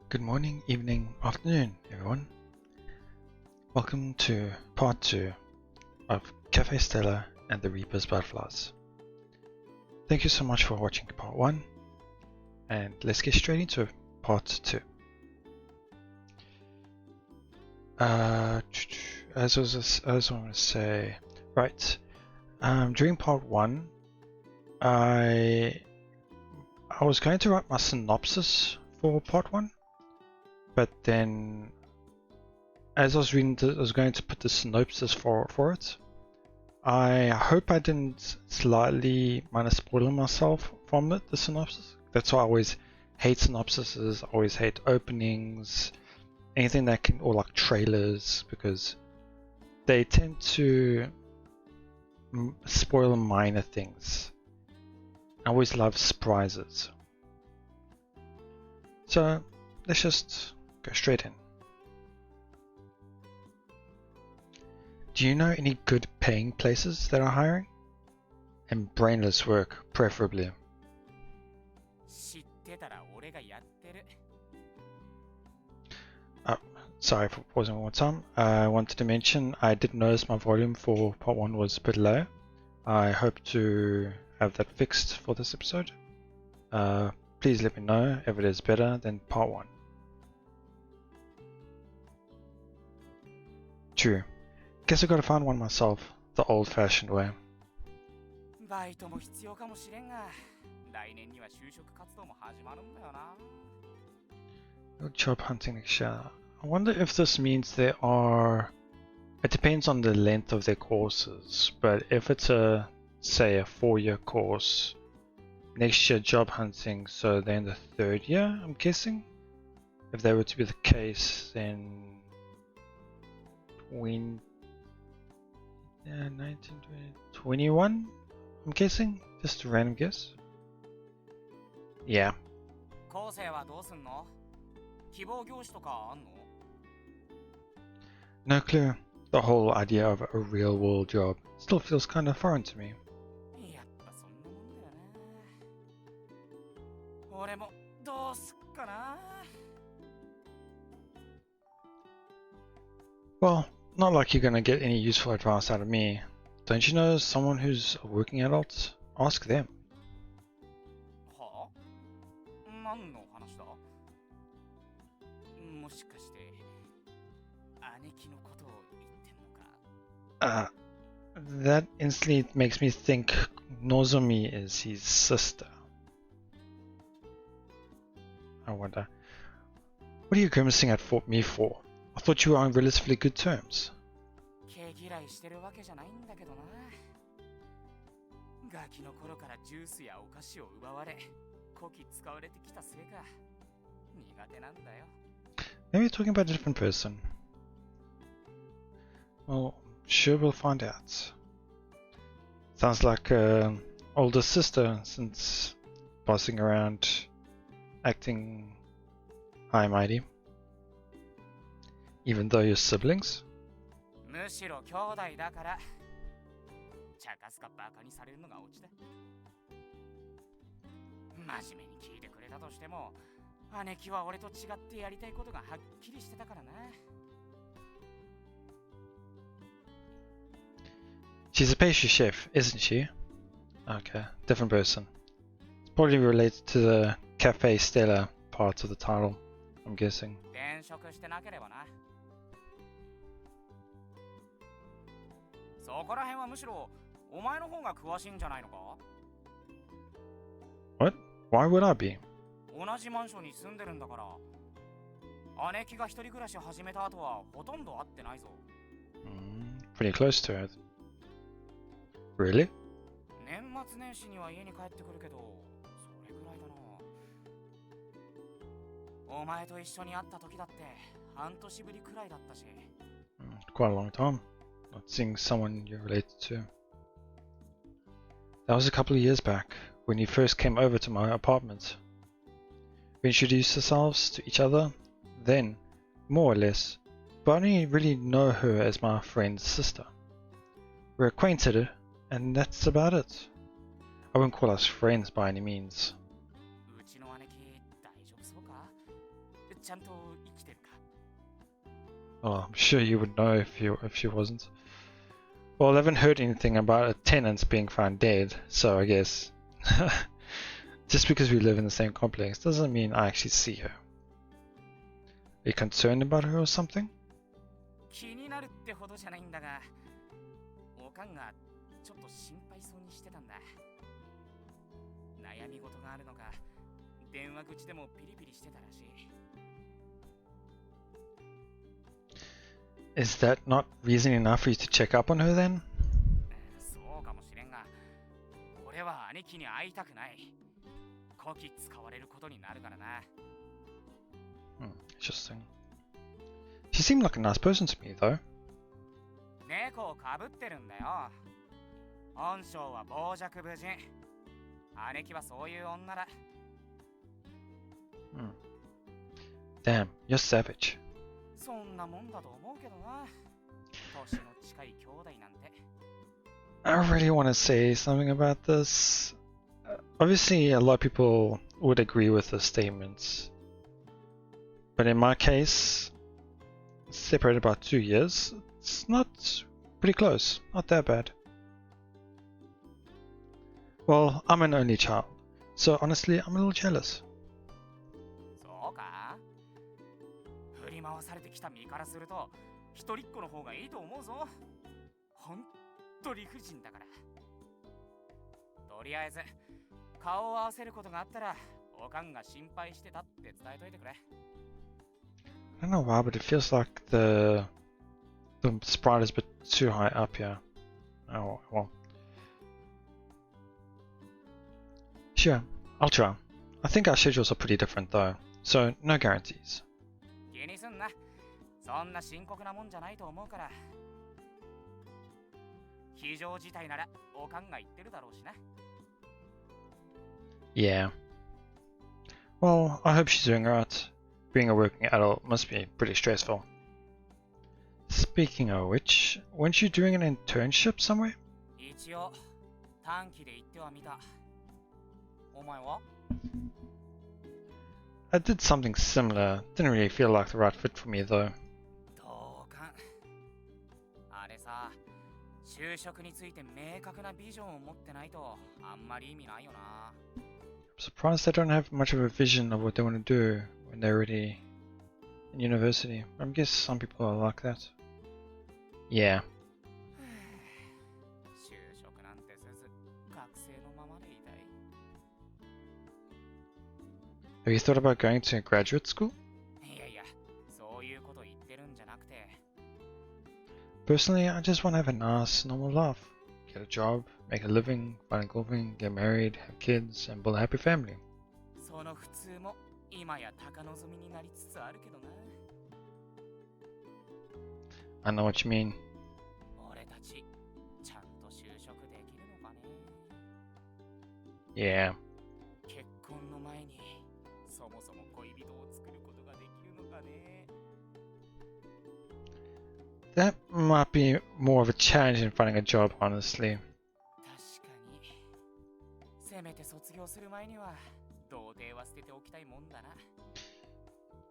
Good morning, evening, afternoon, everyone. Welcome to part 2 of Café Stella and the Reaper's Butterflies. Thank you so much for watching part 1, and let's get straight into part 2. As I was going to say, right, during part 1, I was going to write my synopsis for part 1. But then, as I was reading, I was going to put the synopsis for it. I hope I didn't slightly spoil myself from it, the synopsis. That's why I always hate synopsises, I always hate openings, anything that can, or like trailers, because they tend to spoil minor things. I always love surprises. So, let's just go straight in. Do you know any good paying places that are hiring? And brainless work, preferably. Sorry for pausing one more time. I wanted to mention I did notice my volume for part 1 was a bit low. I hope to have that fixed for this episode. Please let me know if it is better than part 1. True. Guess I gotta find one myself, the old-fashioned way. Job hunting next year. I wonder if this means there are... It depends on the length of their courses, but if it's a, say, a 4-year course, next year job hunting, so they're in the 3rd year, I'm guessing? If that were to be the case, then... 19, 20, 21, I'm guessing? Just a random guess? Yeah. No clue. The whole idea of a real world job still feels kind of foreign to me. Well, not like you're gonna get any useful advice out of me. Don't you know someone who's a working adult? Ask them. That instantly makes me think Nozomi is his sister. I wonder. What are you grimacing at me for? I thought you were on relatively good terms. Maybe you're talking about a different person. Well, sure we'll find out. Sounds like an older sister since passing around acting high mighty. Even though you're siblings? She's a pastry chef, isn't she? Okay, different person. It's probably related to the Café Stella part of the title, I'm guessing. What? Why would I be? Pretty close to it. Really? Quite a long time. Not seeing someone you're related to. That was a couple of years back, when you first came over to my apartment. We introduced ourselves to each other, then, more or less, but I only really know her as my friend's sister. We're acquainted, and that's about it. I wouldn't call us friends by any means. ちゃんと生きてるか。 Well, I'm sure you would know if she wasn't. Well, I haven't heard anything about a tenant being found dead, so I guess just because we live in the same complex doesn't mean I actually see her. Are you concerned about her or something? 気になるってほどじゃないんだが、おかんがちょっと心配そうにしてたんだ。悩み事があるのか、電話口でもピリピリしてたらしい。 Is that not reason enough for you to check up on her then? そうかもしれんが、俺は兄貴に会いたくない。こき使われることになるからな。Interesting. She seemed like a nice person to me, though. 猫をかぶってるんだよ。本性は傍若無人。姉貴はそういう女だ。Damn, you're savage. そんなもんだと思うけどな。年の近い兄弟なんて。I really want to say something about this. Obviously, a lot of people would agree with the statements. But in my case, separated by 2 years, it's not pretty close. Not that bad. Well, I'm an only child, so honestly, I'm a little jealous. そうか？振り回されてきた身からすると、一人っ子の方がいいと思うぞ。ほんと理不尽だから。とりあえず、顔を合わせることがあったら、おかんが心配してたって伝えといてくれ。I don't know why, but it feels like the sprite is a bit too high up here. Oh, well. Sure, I'll try. I think our schedules are pretty different though, so no guarantees. 気にすんな。そんな深刻なもんじゃないと思うから。非常事態ならおかんが言ってるだろうしな。Yeah. Well, I hope she's doing alright. Being a working adult must be pretty stressful. Speaking of which, weren't you doing an internship somewhere? 一応、短期で言ってはみた。お前は？ I did something similar. Didn't really feel like the right fit for me though. 同感。あれさ、就職について明確なビジョンを持ってないとあんまり意味ないよな。I'm surprised they don't have much of a vision of what they want to do when they're already in university. I guess some people are like that. Yeah. 就職なんてせず、学生のままでいたい。Have you thought about going to graduate school? いやいや、そういうこと言ってるんじゃなくて。Personally, I just want to have a nice, normal life. Get a job, make a living, find a girlfriend, get married, have kids, and build a happy family. その普通も今や高望みになりつつあるけどな。I know what you mean. 俺たち、ちゃんと就職できるのかね。Yeah. 結婚の前に、そもそも恋人を作ることができるのかね。That might be more of a challenge in finding a job, honestly. 確かに。せめて卒業する前には、童貞は捨てておきたいもんだな。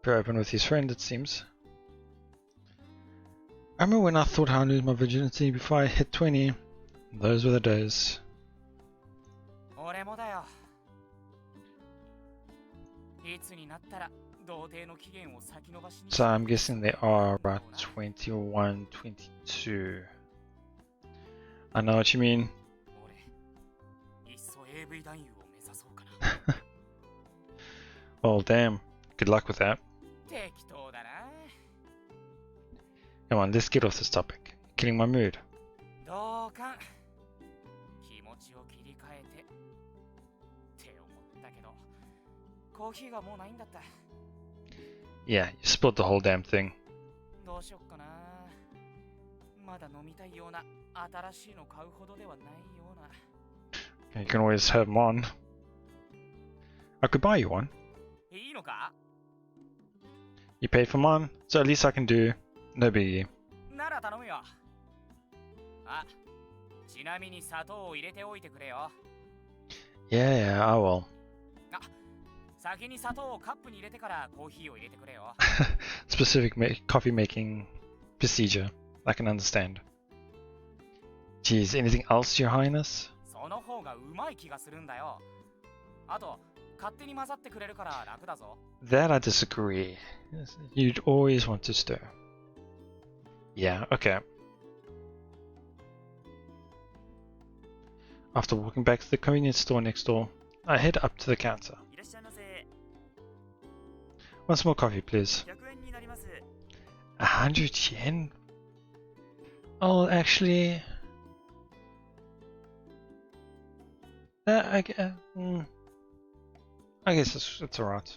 Very open with his friend, it seems. I remember when I thought I'd lose my virginity before I hit 20. Those were the days. 俺もだよ。いつになったら童貞の期限を先延ばしに。 So I'm guessing they are about 21, 22. I know what you mean. 俺、いっそ AV 男優を目指そうかな。Well, damn. Good luck with that. 適当だな。 Come on, let's get off this topic. Killing my mood. 同感。気持ちを切り替えてって思ったけど、コーヒーがもうないんだった。 Yeah, you spilled the whole damn thing. どうしよっかな。まだ飲みたいような新しいの買うほどではないような。 You can always have them on. I could buy you one. いいのか？ You paid for mine, so at least I can do no biggie. なら頼むよ。あ、ちなみに砂糖を入れておいてくれよ。 Yeah, I will. あ、先に砂糖をカップに入れてからコーヒーを入れてくれよ。Specific coffee making procedure. I can understand. Geez, anything else, Your Highness? その方がうまい気がするんだよ。あと、勝手に混ざってくれるから楽だぞ。That I disagree. You'd always want to stir. Yeah, okay. After walking back to the convenience store next door, I head up to the counter. いらっしゃいませ。One small coffee, please. 100円になります。 100 yen? Oh, actually... I guess it's alright.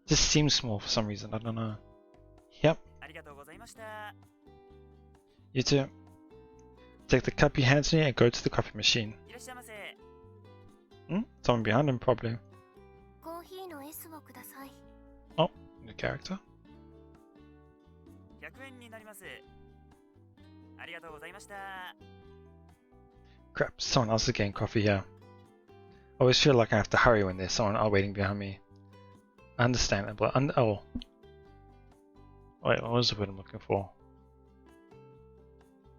Just seems small for some reason, I don't know. Yep. ありがとうございました。 You too. Take the cup he hands me and go to the coffee machine. いらっしゃいませ。 Someone behind him, probably. コーヒーの S をください。 Oh, new character. 100円になります。ありがとうございました。 Crap, someone else is getting coffee here. I always feel like I have to hurry when there's someone else waiting behind me. Understandable. Oh. Wait, what was the word I'm looking for?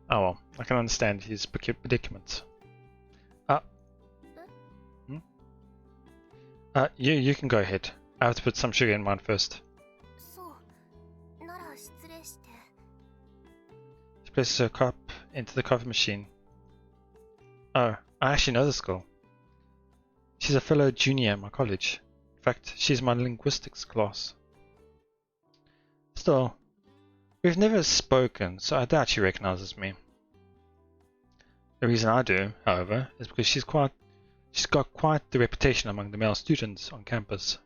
Oh well, I can understand his predicament. You can go ahead. I have to put some sugar in mine first. そう。なら失礼して。 She places her cup into the coffee machine. Oh, I actually know this girl. She's a fellow junior at my college. In fact, she's my linguistics class. Still, we've never spoken, so I doubt she recognizes me. The reason I do, however, is because she's got quite the reputation among the male students on campus.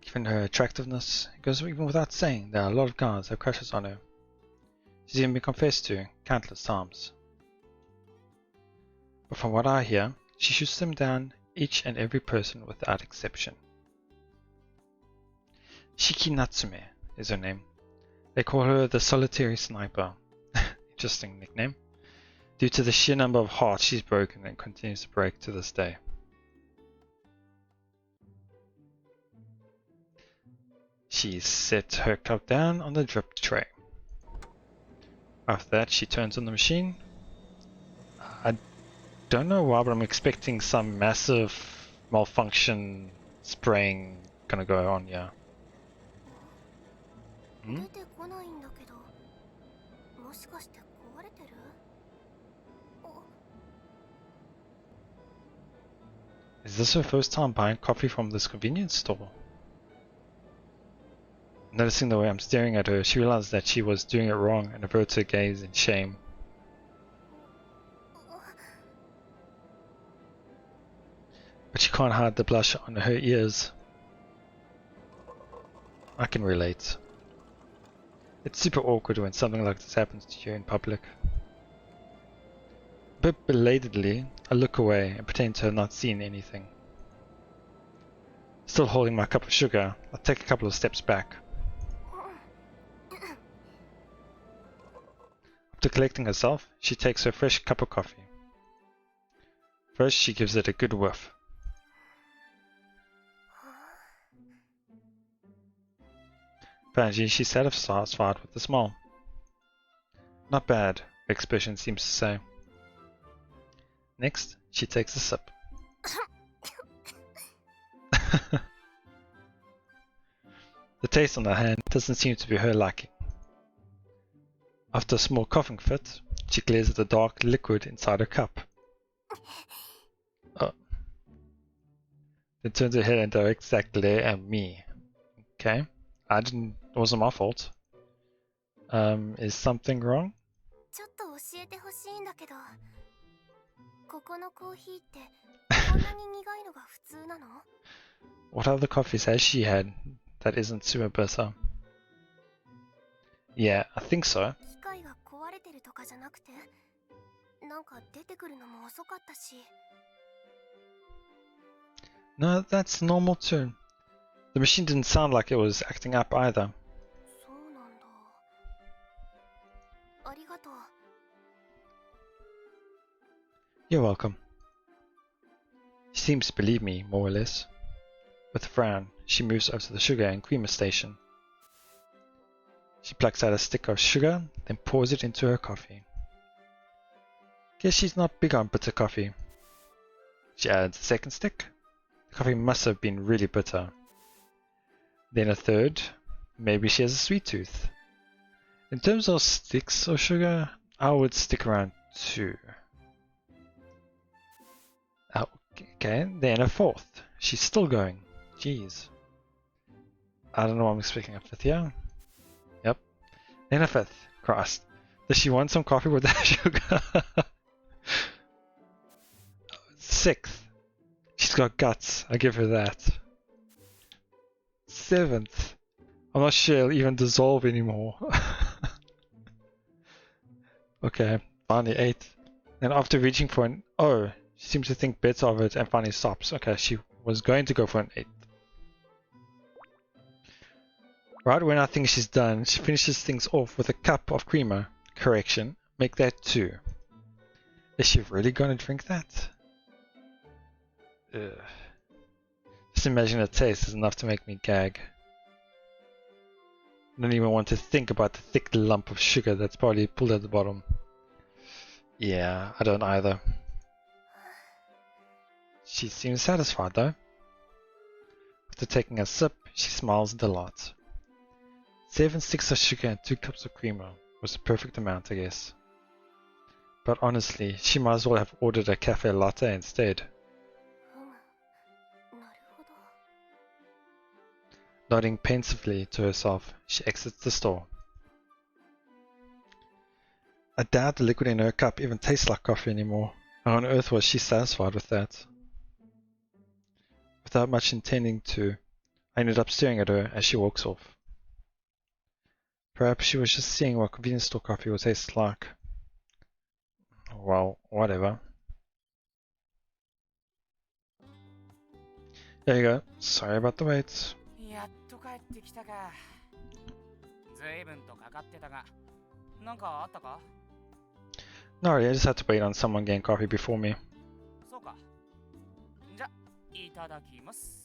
Given her attractiveness, it goes even without saying there are a lot of guys who have crushes on her. She's even been confessed to countless times. But from what I hear, she shoots them down, each and every person without exception. Shiki Natsume is her name. They call her the Solitary Sniper. Interesting nickname. Due to the sheer number of hearts she's broken and continues to break to this day. She sets her cup down on the drip tray. After that, she turns on the machine. I don't know why, but I'm expecting some massive malfunction spraying gonna go on here. 出てこないんだけど。もしかして壊れてる？ Is this her first time buying coffee from this convenience store? Noticing the way I'm staring at her, she realized that she was doing it wrong and averts her gaze in shame. But she can't hide the blush on her ears. I can relate. It's super awkward when something like this happens to you in public. A bit belatedly, I look away and pretend to have not seen anything. Still holding my cup of sugar, I take a couple of steps back. After collecting herself, she takes her fresh cup of coffee. First, she gives it a good whiff. Apparently, she's satisfied with the smell. Not bad, her expression seems to say. Next, she takes a sip. The taste on the hand doesn't seem to be her liking. After a small coughing fit, she glares at the dark liquid inside her cup. Oh. Then turns her head and directs that glare at me. Okay. It wasn't my fault. Is something wrong? ちょっと教えてほしいんだけど。ここのコーヒーってこんなに苦いのが普通なの？ What other coffees has she had that isn't super bitter? Yeah, I think so. 機械が壊れてるとかじゃなくて、なんか出てくるのも遅かったし。 No, that's normal too. The machine didn't sound like it was acting up either. そうなんだ。ありがとう。 You're welcome. She She seems to believe me, more or less. With a frown, she moves over to the sugar and creamer station. She plucks out a stick of sugar, then pours it into her coffee. Guess she's not big on bitter coffee. She adds a second stick. The coffee must have been really bitter. Then a third. Maybe she has a sweet tooth. In terms of sticks of sugar, I would stick around 2. Okay, then a fourth. She's still going. Jeez. I don't know what I'm expecting a fifth here. Yep. Then a fifth. Christ. Does she want some coffee with that sugar? Sixth. She's got guts. I give her that. Seventh. I'm not sure it'll even dissolve anymore. Okay, finally 8th. And after reaching for an O, she seems to think better of it and finally stops. Okay, she was going to go for an 8th. Right when I think she's done, she finishes things off with a cup of creamer. Correction, make that 2. Is she really gonna drink that? Ugh. Just imagine the taste is enough to make me gag. I don't even want to think about the thick lump of sugar that's probably pulled at the bottom. Yeah, I don't either. She seems satisfied though. After taking a sip, she smiles delight. 7 sticks of sugar and 2 cups of creamer was the perfect amount, I guess. But honestly, she might as well have ordered a cafe latte instead. Nodding pensively to herself, she exits the store. I doubt the liquid in her cup even tastes like coffee anymore. How on earth was she satisfied with that? Without much intending to, I ended up staring at her as she walks off. Perhaps she was just seeing what convenience store coffee would taste like. Well, whatever. There you go. Sorry about the wait. やっと帰ってきたか。ずいぶんとかかってたが、なんかあったか? No, I just had to wait on someone getting coffee before me. そうか。じゃ、いただきます。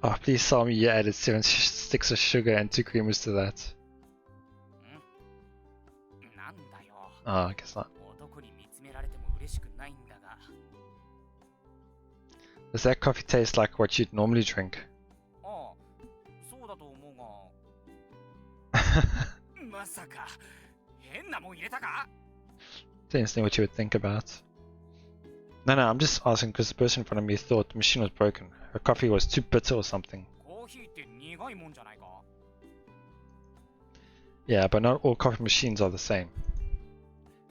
Oh, please tell me you added 7 sticks of sugar and 2 creamers to that. なんだよ。 Oh, I guess not. 男に見つめられても嬉しくないんだが。 Does that coffee taste like what you'd normally drink? ああ、そうだと思うが。まさか、変なもん入れたか? Didn't see what you would think about. No, I'm just asking because the person in front of me thought the machine was broken. Her coffee was too bitter or something. コーヒーって苦いもんじゃないか? Yeah, but not all coffee machines are the same.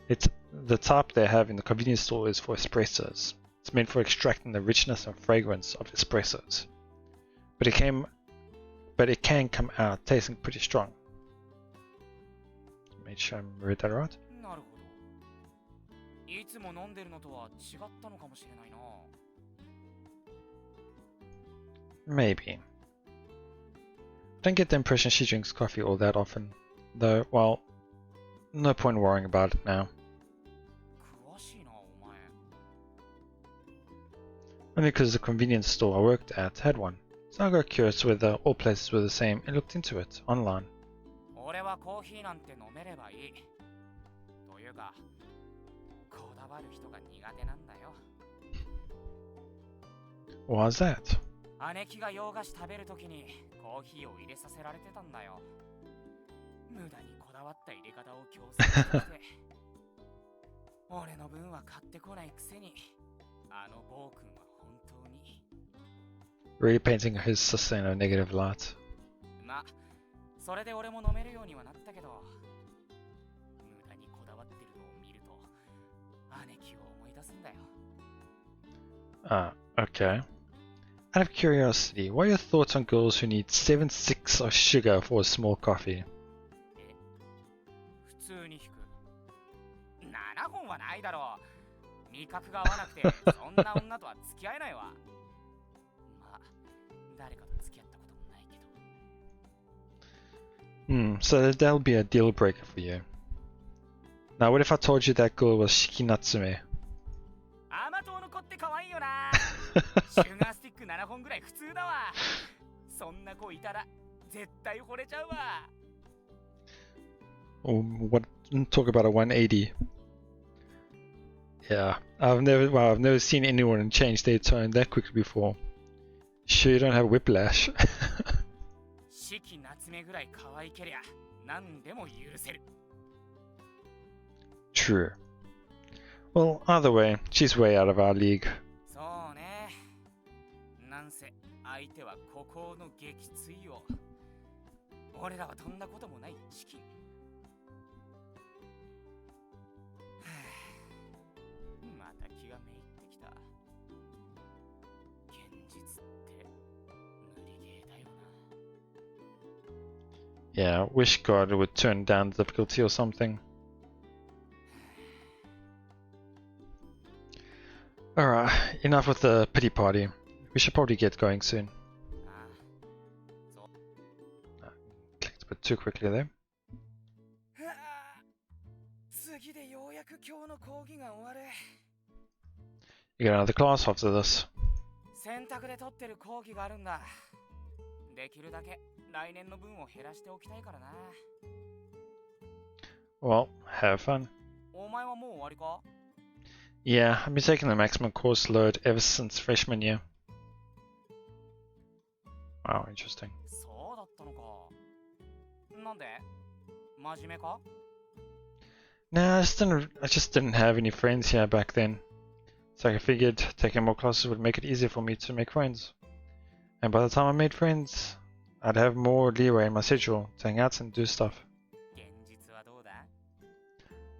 It's the type they have in the convenience store is for espressos. It's meant for extracting the richness and fragrance of espressos. But it can come out tasting pretty strong. Make sure I read that right. なるほど。いつも飲んでるのとは違ったのかもしれないな。 Maybe. I don't get the impression she drinks coffee all that often. Though, well, no point worrying about it now. 詳しいな、お前。 Only because the convenience store I worked at had one. So I got curious whether all places were the same and looked into it online. 俺はコーヒーなんて飲めればいい。というか、こだわる人が苦手なんだよ。 Why's that? 姉貴が洋菓子食べるときにコーヒーを入れさせられてたんだよ。無駄にこだわった入れ方を強制してて。俺の分は買ってこないくせに、あの暴君は本当に。 Really painting his sister in a negative light. ま、それで俺も飲めるようにはなったけど、無駄にこだわってるのを見ると、姉貴を思い出すんだよ。 Ah, okay. Out of curiosity, what are your thoughts on girls who need 7 sticks of sugar for a small coffee? 普通に引く。7本はないだろう。味覚が合わなくて、そんな女とは付き合えないわ。まあ、誰かと付き合ったこともないけど。So that'll be a deal breaker for you. Now, what if I told you that girl was Shiki Natsume? 甘党の子って可愛いシュガースティック7本ぐらい普通だわ。そんな子いたら絶対惚れちゃうわ。What? Talk about a 180. Yeah, I've never seen anyone change their tone that quickly before. Sure, you don't have whiplash. 四季夏目ぐらい可愛けりゃ何でも許せる。True. Well, either way, she's way out of our league. そうね。なんせ相手は孤高の撃墜王。俺らはどんなこともないチキン。また気がめいってきた。現実って無理ゲーだよな。Yeah, wish God would turn down the difficulty or something. Alright, enough with the pity party. We should probably get going soon. Clicked a bit too quickly there. 次でようやく今日の講義が終わる。You get another class after this. 選択で取ってる講義があるんだ。できるだけ来年の分を減らしておきたいからな。Well, have fun. お前はもう終わりか？ Yeah, I've been taking the maximum course load ever since freshman year. Wow, interesting. そうだったのか。なんで？真面目か？ Nah, I just didn't have any friends here back then. So I figured taking more classes would make it easier for me to make friends. And by the time I made friends, I'd have more leeway in my schedule to hang out and do stuff. 現実はどうだ？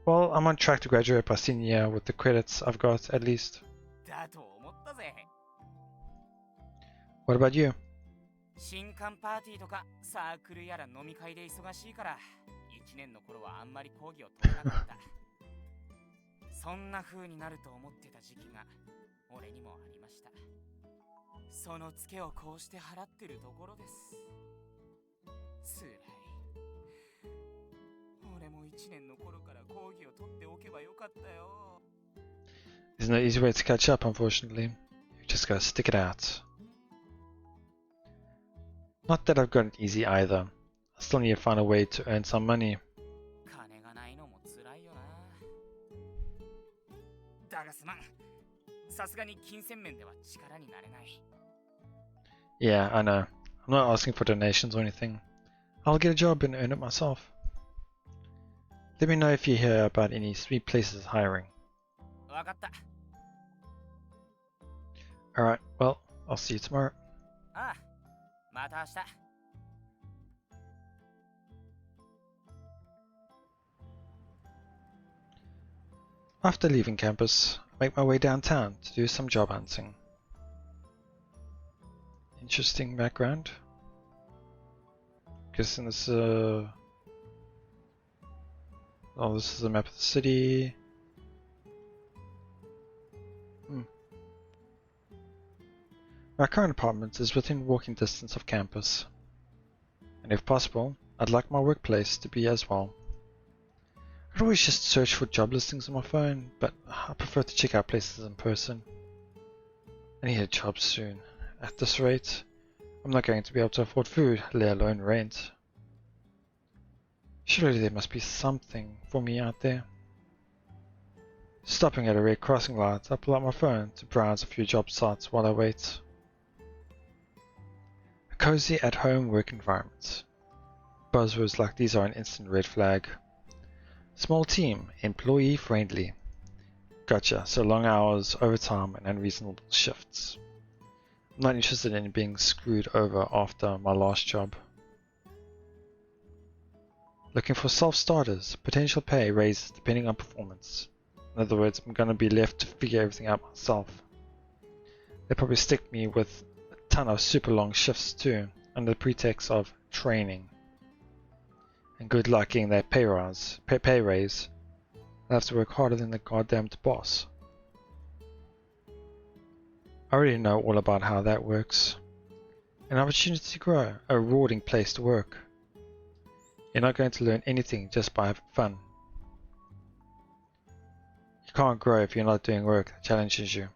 Well, I'm on track to graduate by senior year with the credits I've got at least. だと思ったぜ。What about you? 新歓パーティーとかサークルやら飲み会で忙しいから1年の頃はあんまり講義を取れなかった。そんな風になると思ってた時期が俺にもありました。そのツケをこうして払ってるところです。つらい。俺も1年の頃から講義を取っておけばよかったよ。There's no easy way to catch up, unfortunately. You just gotta stick it out. Not that I've got it easy either. I still need to find a way to earn some money. 金がないのもつらいよな。だがすまん。さすがに金銭面では力になれない。Yeah, I know. I'm not asking for donations or anything. I'll get a job and earn it myself. Let me know if you hear about any sweet places hiring. わかった。Alright, well, I'll see you tomorrow. ああ、また明日。After leaving campus, I make my way downtown to do some job hunting. Interesting background. Guessing this oh, this is a map of the city. My current apartment is within walking distance of campus, and if possible, I'd like my workplace to be as well. I could always just search for job listings on my phone, but I prefer to check out places in person. I need a job soon. At this rate, I'm not going to be able to afford food, let alone rent. Surely there must be something for me out there. Stopping at a red crossing light, I pull out my phone to browse a few job sites while I wait. A cozy at-home work environment. Buzzwords like these are an instant red flag. Small team, employee friendly. Gotcha, so long hours, overtime and unreasonable shifts. I'm not interested in being screwed over after my last job. Looking for self-starters, potential pay raises depending on performance. In other words, I'm gonna be left to figure everything out myself. They probably stick me with a ton of super long shifts too, under the pretext of training. And good luck getting that pay raise. I'll have to work harder than the goddamned boss. I already know all about how that works. An opportunity to grow, a rewarding place to work. You're not going to learn anything just by having fun. You can't grow if you're not doing work that challenges you.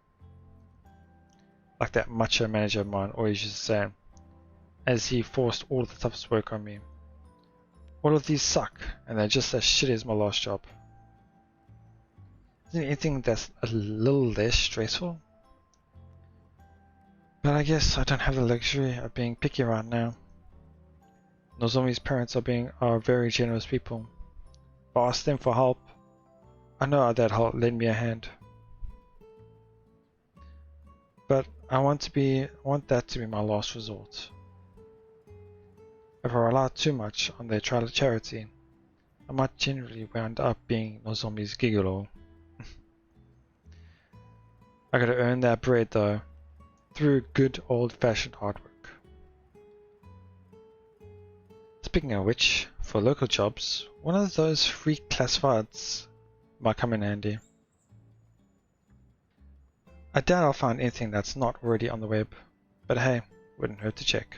like that macho manager of mine always used to say, as he forced all the toughest work on me. All of these suck, and they're just as shitty as my last job. Isn't there anything that's a little less stressful? But I guess I don't have the luxury of being picky right now. Nozomi's parents are very generous people. If I ask them for help, I know they'd lend me a hand. But I want that to be my last resort. If I rely too much on their charity, I might generally wind up being Nozomi's gigolo. I gotta earn that bread though, through good old-fashioned hard work. Speaking of which, for local jobs, one of those free classifieds might come in handy. I doubt I'll find anything that's not already on the web, but hey, wouldn't hurt to check.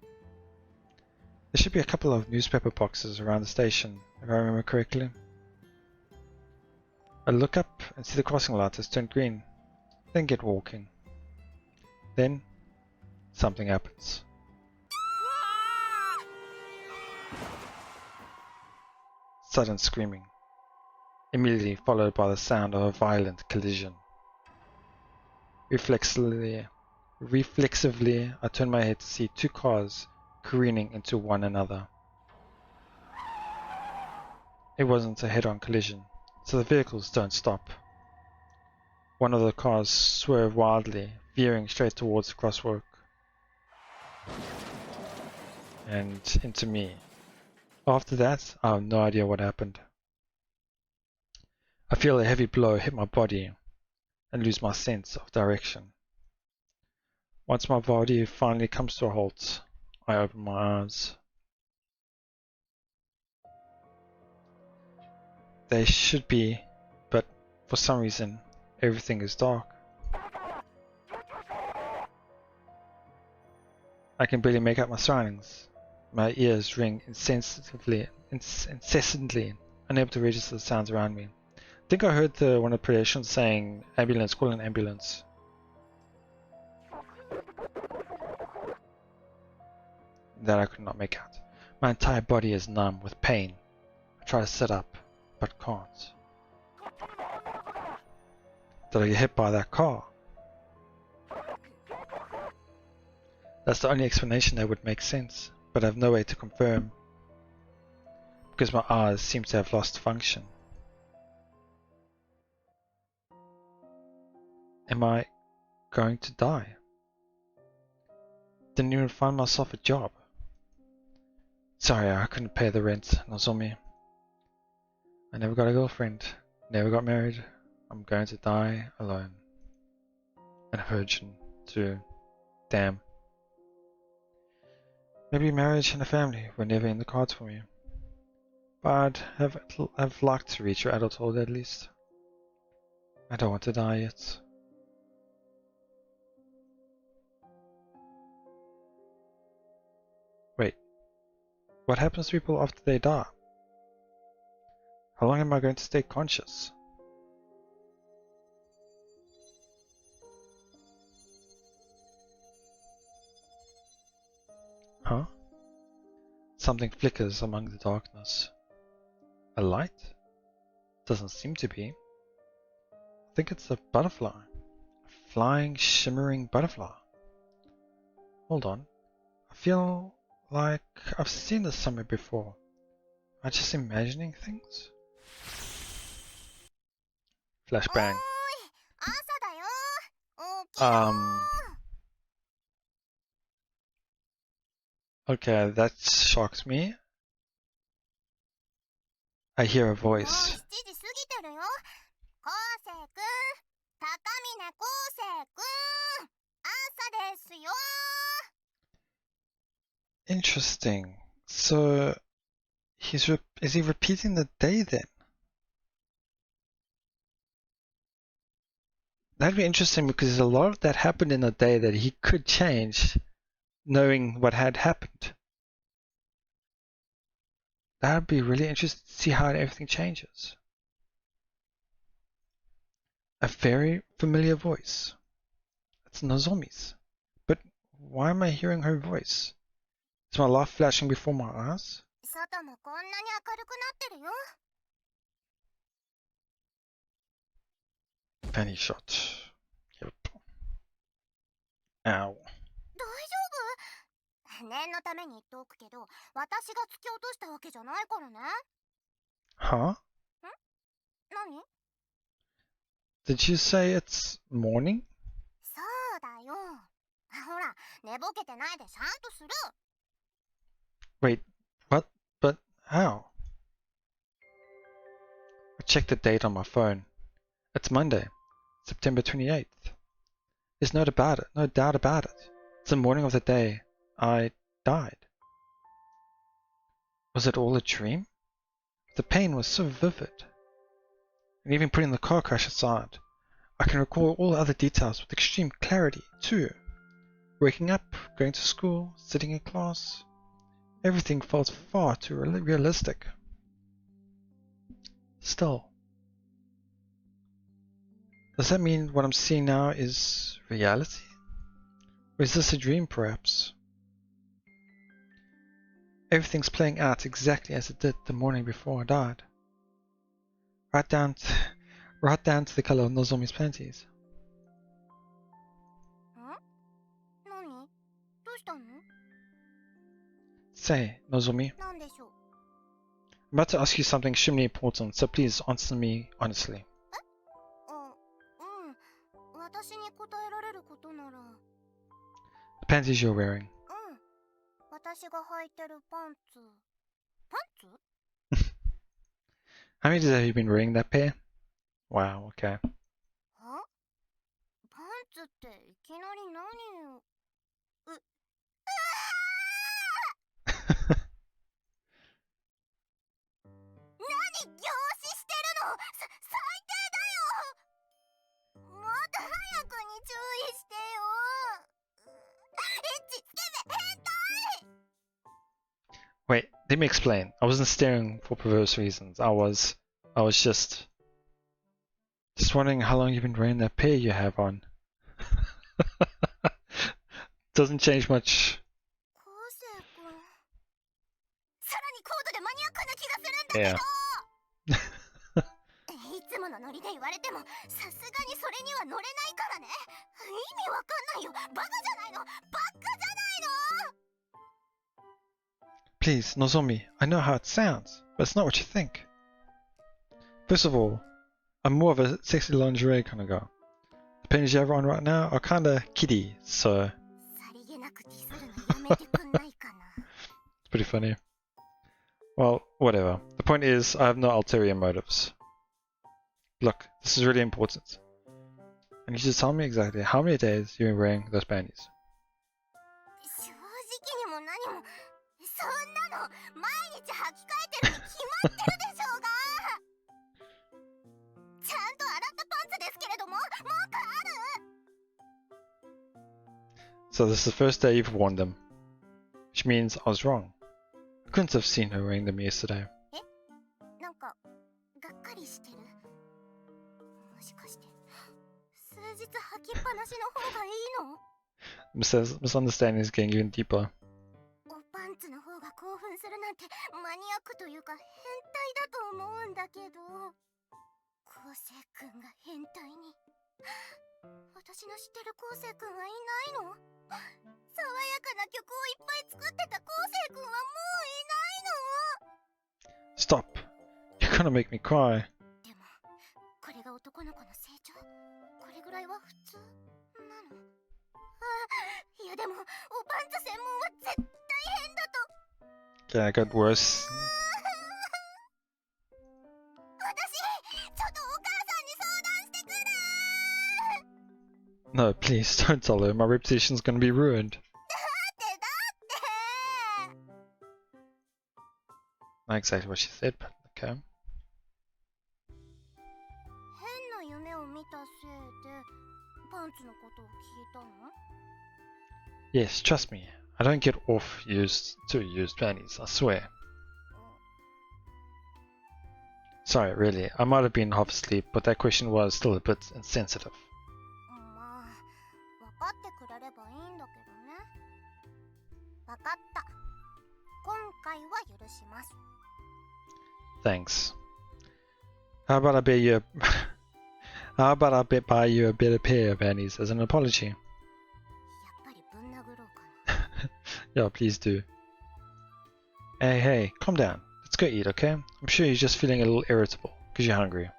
There should be a couple of newspaper boxes around the station, if I remember correctly. I look up and see the crossing light has turned green, then get walking. Then, something happens. Sudden screaming, immediately followed by the sound of a violent collision. Reflexively, I turn my head to see two cars careening into one another. It wasn't a head-on collision, so the vehicles don't stop. One of the cars swerved wildly, veering straight towards the crosswalk. And into me. After that, I have no idea what happened. I feel a heavy blow hit my body and lose my sense of direction. Once my body finally comes to a halt, I open my eyes. They should be, but for some reason, everything is dark. I can barely make out my surroundings. My ears ring incessantly, unable to register the sounds around me. I think I heard one of the pedestrians saying, "Ambulance, call an ambulance." That I could not make out. My entire body is numb with pain. I try to sit up, but can't. Did I get hit by that car? That's the only explanation that would make sense, but I have no way to confirm, because my eyes seem to have lost function. Am I going to die? Didn't even find myself a job. Sorry, I couldn't pay the rent, Nozomi. I never got a girlfriend, never got married. I'm going to die alone. And a virgin, too. Damn. Maybe marriage and a family were never in the cards for me. But I've liked to reach adulthood at least. I don't want to die yet. Wait. What happens to people after they die? How long am I going to stay conscious? Huh? Something flickers among the darkness. A light? Doesn't seem to be. I think it's a butterfly. A flying, shimmering butterfly. Hold on. I feel like I've seen this somewhere before. Am I just imagining things? Flashbang. Okay, that shocks me. I hear a voice. Interesting. So, is he repeating the day then? That'd be interesting because a lot of that happened in a day that he could change, knowing what had happened. That'd be really interesting to see how everything changes. A very familiar voice. It's Nozomi's. But why am I hearing her voice? Is my life flashing before my eyes? 外もこんなに明るくなってるよ。 Penny shot. Yep. Ow. 大丈夫？念のために言っておくけど、私が突き落としたわけじゃないからね。 Huh? 何？ Did you say it's morning? そうだよ。ほら、寝ぼけてないでちゃんとする。 Wait, what? But how? I checked the date on my phone. It's Monday, September 28th. There's no doubt about it. It's the morning of the day I died. Was it all a dream? The pain was so vivid. And even putting the car crash aside, I can recall all other details with extreme clarity, too. Waking up, going to school, sitting in class. Everything felt far too realistic. Still, does that mean what I'm seeing now is reality? Or is this a dream, perhaps? Everything's playing out exactly as it did the morning before I died. Right down to the color of Nozomi's panties. 何？どうしたの？ Say, Nozomi, なんでしょう？ I'm about to ask you something extremely important, so please answer me honestly. あ、うん。私に答えられることなら。 The panties you're wearing. うん。私が履いてるパンツ。パンツ？ How many days have you been wearing that pair? Wow, okay. は？パンツっていきなり何を。何凝視してるの？最低だよ。もっと早くに注意してよ。エッチつけめ変態。 Wait, let me explain. I wasn't staring for perverse reasons. I was just wondering how long you've been wearing that pair you have on. Doesn't change much. 昴生君。さらに高度でマニアックな気がするんだけど。 Yeah. いつものノリで言われてもさすがにそれには乗れないからね。意味わかんないよ。バカじゃないの。バカじゃないの。 Please, Nozomi, I know how it sounds, but it's not what you think. First of all, I'm more of a sexy lingerie kind of girl. The panties you have on right now are kinda kiddie, so さりげなくディスるのやめてくんないかな。 it's pretty funny. Well, whatever. The point is, I have no ulterior motives. Look, this is really important. I need you to tell me exactly how many days you've been wearing those panties. 正直にも何もそんなの毎日履き替えてるに決まってるでしょうが。ちゃんと洗ったパンツですけれども文句ある？ So this is the first day you've worn them. Which means I was wrong. I couldn't have seen her wearing them yesterday. なんかがっかりしてる？もしかして数日履きっぱなしの方がいいの？ Misunderstanding is getting even deeper. おパンツの方が興奮するなんてマニアックというか変態だと思うんだけど。昴生君が変態に。私の知ってる昴生君はいないの？爽やかな曲をいっぱい作ってた昴生君はもういないの？ Stop! You're gonna make me cry. でもこれが男の子の成長？これぐらいは普通なの？あ、いやでもおパンツ専門は絶対変だと。 Yeah, it got worse. 私ちょっとお母さんに相談してくる。 No, please don't tell her. My reputation's gonna be ruined. だって。 Not exactly what she said, but okay. 変な夢を見たせいでパンツのことを聞いたの？ Yes, trust me. I don't get off used panties, I swear. Sorry, really. I might have been half asleep, but that question was still a bit insensitive. まあ、わかいんだけどね。わかった。今回は許します。 Thanks. How about I buy you How about I buy you a better pair of panties as an apology? やっぱりぶん殴ろうかな。 Yeah, please do. Hey, calm down. Let's go eat, okay? I'm sure you're just feeling a little irritable because you're hungry.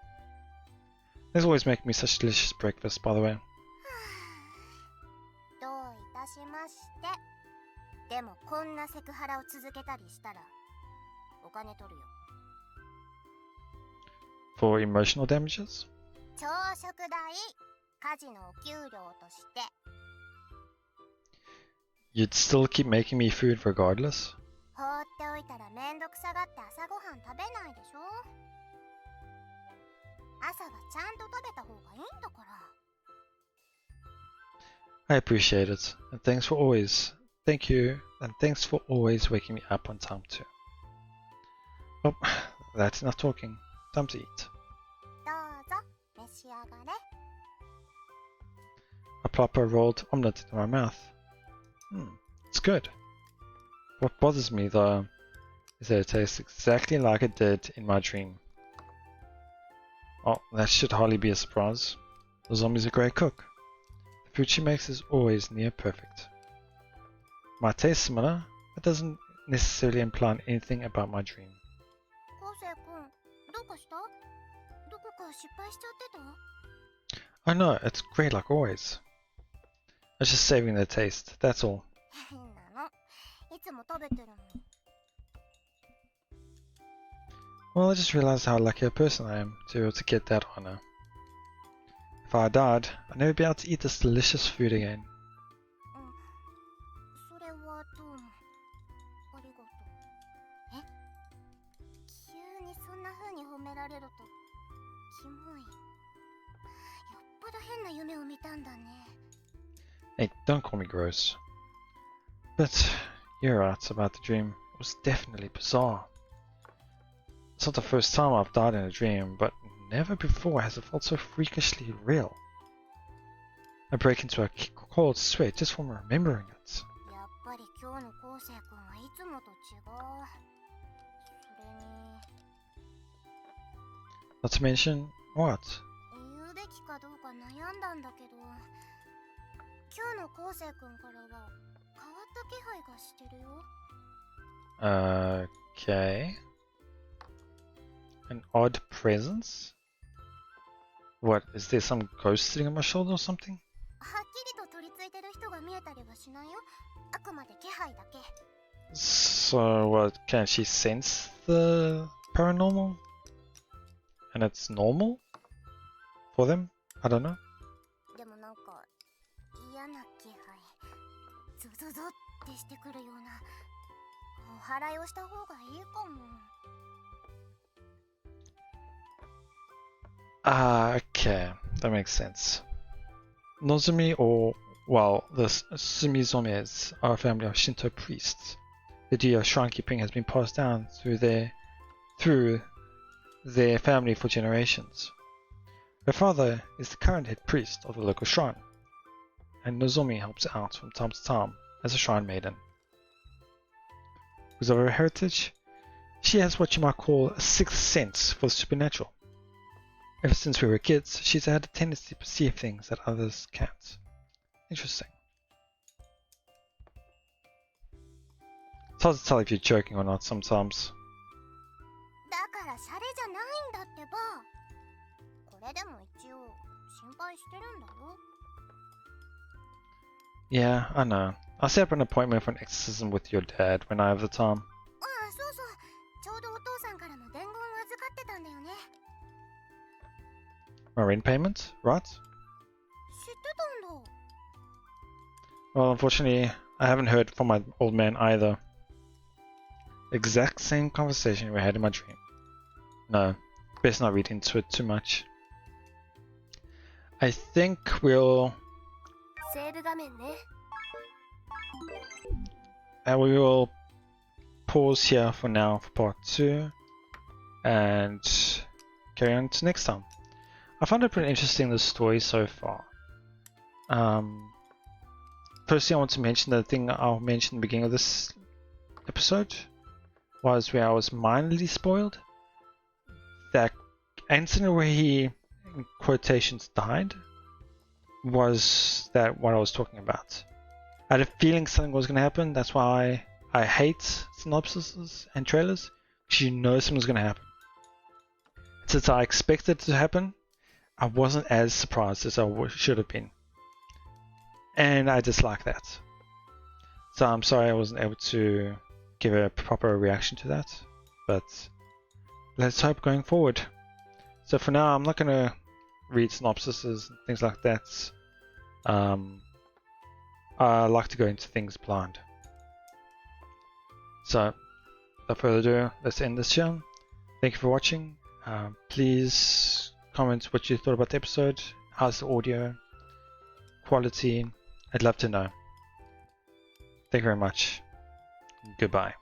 Thanks always making me such delicious breakfast, by the way. どういたしまして。でもこんなセクハラを続けたりしたらお金取るよ。 For emotional damages? 朝食代、家事のお給料として。 You'd still keep making me food regardless? 放っておいたらめんどくさがって朝ごはん食べないでしょ。朝はちゃんと食べた方がいいんだから。 I appreciate it, and thank you, and thanks for always waking me up on time too. Oh, that's enough talking. Time to eat. どうぞ召し上がれ。 I plop a rolled omelette into my mouth. It's good. What bothers me though is that it tastes exactly like it did in my dream. Oh, that should hardly be a surprise. The zombie's a great cook. The food she makes is always near perfect. Might taste similar, but doesn't necessarily imply anything about my dream. 昴生君、どうかした？どこか失敗しちゃってた？ I know, it's great like always. I was just saving the taste, that's all. 変なの。いつも食べてるのに。 Well, I just realized how lucky a person I am to be able to get that honor. If I died, I'd never be able to eat this delicious food again. それはどうも。ありがとう。え？急にそんな風に褒められるとキモい。よっぽど変な夢を見たんだね。 Hey, don't call me gross. But you're right about the dream. It was definitely bizarre. It's not the first time I've died in a dream, but never before has it felt so freakishly real. I break into a cold sweat just from remembering it. やっぱり今日の昴生君はいつもと違う。それに Not to mention, what? 言うべきかどうか悩んだんだけど、今日の昴生君からは変わった気配がしてるよ。 Okay. An odd presence? What, is there some ghost sitting on my shoulder or something? はっきりと取り付いてる人が見えたりはしないよ。あくまで気配だけ。 So what, can she sense the paranormal? And it's normal? For them? I don't know. でもなんか嫌な気配、ゾゾゾってしてくるような。お祓いをした方がいいかも。 Okay, that makes sense. Nozomi, the Sumizomes are a family of Shinto priests. The idea of shrine keeping has been passed down through their family for generations. Her father is the current head priest of the local shrine, and Nozomi helps out from time to time as a shrine maiden. Because of her heritage, she has what you might call a sixth sense for the supernatural. Ever since we were kids, she's had a tendency to perceive things that others can't. Interesting. It's hard to tell if you're joking or not sometimes. だからシャレじゃないんだってば。これでも一応心配してるんだよ。 Yeah, I know. I'll set up an appointment for an exorcism with your dad when I have the time. ああ、そうそう。ちょうどお父さんからの伝言を預かってたんだよね。 My rent payment, right? 知ってたんだ。 Well, unfortunately, I haven't heard from my old man either. Exact same conversation we had in my dream. No, best not read into it too much. I think we'll... セーブ画面ね。 we will pause here for now for part 2 and carry on to next time. I found it pretty interesting, the story so far. firstly, I want to mention the thing I mentioned in the beginning of this episode was where I was minorly spoiled. That incident where he, in quotations, died was that what I was talking about. I had a feeling something was going to happen. That's why I hate synopsises and trailers, because you know something's going to happen. Since I expected it to happen, I wasn't as surprised as I should have been. And I dislike that. So I'm sorry I wasn't able to give a proper reaction to that. But let's hope going forward. So for now, I'm not going to read synopsises and things like that. I like to go into things blind. So, without further ado, let's end this show. Thank you for watching. Please comment what you thought about the episode. How's the audio quality? I'd love to know. Thank you very much. Goodbye.